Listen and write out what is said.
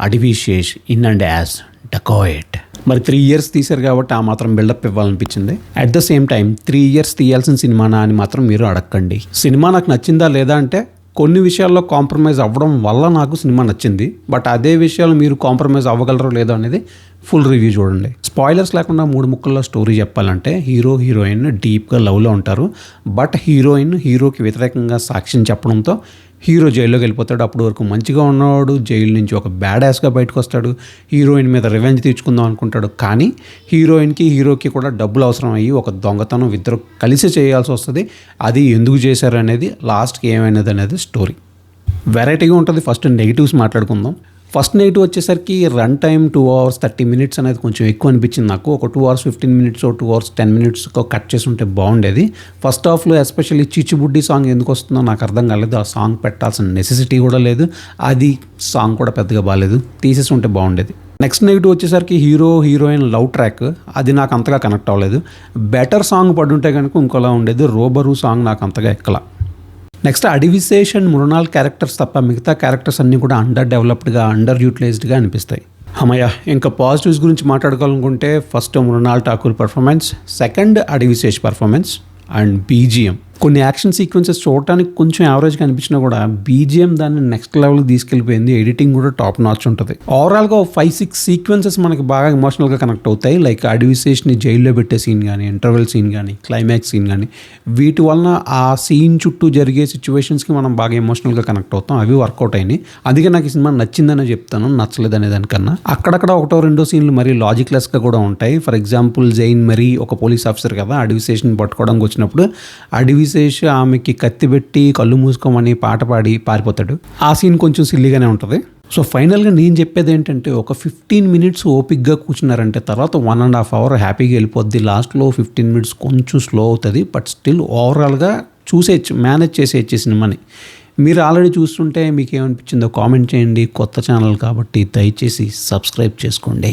అడవి Sesh in and as dacoit. మరి 3 years తీశారు కాబట్టి ఆ మాత్రం బిల్డప్ ఇవ్వాలనిపించింది. At the same time 3 years తీయాల్సిన సినిమానా అని మాత్రం మీరు అడగండి. సినిమా నాకు నచ్చిందా లేదా అంటే కొన్ని విషయాల్లో కాంప్రమైజ్ అవ్వడం వల్ల నాకు సినిమా నచ్చింది. బట్ అదే విషయాలు మీరు కాంప్రమైజ్ అవ్వగలరో లేదో అనేది ఫుల్ రివ్యూ చూడండి. స్పాయిలర్స్ లేకుండా 3 ముక్కల్లో స్టోరీ చెప్పాలంటే హీరో హీరోయిన్ డీప్గా లవ్లో ఉంటారు. బట్ హీరోకి వ్యతిరేకంగా సాక్ష్యం చెప్పడంతో హీరో జైల్లోకి వెళ్ళిపోతాడు. అప్పటి వరకు మంచిగా ఉన్నవాడు జైలు నుంచి ఒక బ్యాడ్ యాస్గా బయటకు వస్తాడు. హీరోయిన్ మీద రివెంజ్ తీర్చుకుందాం అనుకుంటాడు. కానీ హీరోకి కూడా డబ్బులు అవసరం అయ్యి ఒక దొంగతనం ఇద్దరు కలిసి చేయాల్సి వస్తుంది. అది ఎందుకు చేశారు అనేది లాస్ట్కి ఏమైనది అనేది స్టోరీ వెరైటీగా ఉంటుంది. ఫస్ట్ నెగిటివ్స్ మాట్లాడుకుందాం. ఫస్ట్ నెగిటివ్ వచ్చేసరికి రన్ టైం 2 hours 30 minutes అనేది కొంచెం ఎక్కువ అనిపించింది నాకు. ఒక 2 hours 15 minutes 2 hours 10 minutes cut చేసి ఉంటే బాగుండేది. ఫస్ట్ హాఫ్లో ఎస్పెషల్లీ చిచ్చుబుడ్డి సాంగ్ ఎందుకు వస్తుందో నాకు అర్థం కాలేదు. ఆ సాంగ్ పెట్టాల్సిన నెసెసిటీ కూడా లేదు. అది సాంగ్ కూడా పెద్దగా బాగాలేదు, తీసేసి ఉంటే బాగుండేది. నెక్స్ట్ నెగిటివ్ వచ్చేసరికి హీరోయిన్ లవ్ ట్రాక్, అది నాకు అంతగా కనెక్ట్ అవ్వలేదు. బెటర్ సాంగ్ పడుంటే కనుక ఇంకోలా ఉండేది. రోబరు సాంగ్ నాకు అంతగా ఎక్కలా. Next Adivi Sesh and Mrunal characters తప్ప మిగతా క్యారెక్టర్స్ అన్నీ కూడా అండర్ యూటిలైజ్డ్గా అనిపిస్తాయి. అమ్మయ్య, ఇంకా పాజిటివ్స్ గురించి మాట్లాడుకోవాలనుకుంటే first Mrunal Thakur performance, second Adivi Sesh performance and BGM. కొన్ని యాక్షన్ సీక్వెన్సెస్ చూడటానికి కొంచెం యావరేజ్గా అనిపించినా కూడా బీజిఎం దాన్ని నెక్స్ట్ లెవెల్కి తీసుకెళ్ళిపోయింది. ఎడిటింగ్ కూడా టాప్ నాచ్ ఉంటుంది. ఓవరాల్గా 5-6 సీక్వెన్సెస్ మనకి బాగా ఎమోషనల్గా కనెక్ట్ అవుతాయి. లైక్ అడవిశేష్ని జైల్లో పెట్టే సీన్ కానీ, ఇంటర్వెల్ సీన్ కానీ, క్లైమాక్స్ సీన్ కానీ, వీటి వలన ఆ సీన్ చుట్టూ జరిగే సిచ్యువేషన్స్కి మనం బాగా ఎమోషనల్గా కనెక్ట్ అవుతాం. అవి వర్కౌట్ అయినాయి. అందుకే నాకు ఈ సినిమా నచ్చిందనే చెప్తాను, నచ్చలేదనే దానికన్నా. అక్కడక్కడ 1-2 సీన్లు మరీ లాజిక్లెస్గా కూడా ఉంటాయి. ఫర్ ఎగ్జాంపుల్ జైన్ మరీ ఒక పోలీస్ ఆఫీసర్ కదా, అడవిశేష్ని పట్టుకోవడానికి వచ్చినప్పుడు అడవిశేష్ ఆమెకి కత్తి పెట్టి కళ్ళు మూసుకోమని పాట పాడి పారిపోతాడు. ఆ సీన్ కొంచెం సిల్లీగానే ఉంటుంది. సో ఫైనల్గా నేను చెప్పేది ఏంటంటే ఒక 15 minutes ఓపిక్గా కూర్చున్నారంటే తర్వాత 1.5 hour హ్యాపీగా వెళ్ళిపోద్ది. లాస్ట్లో 15 minutes కొంచెం స్లో అవుతుంది. బట్ స్టిల్ ఓవరాల్గా మేనేజ్ చేసేయచ్చు సినిమాని. మీరు ఆల్రెడీ చూస్తుంటే మీకు ఏమనిపించిందో కామెంట్ చేయండి. కొత్త ఛానల్ కాబట్టి దయచేసి సబ్స్క్రైబ్ చేసుకోండి.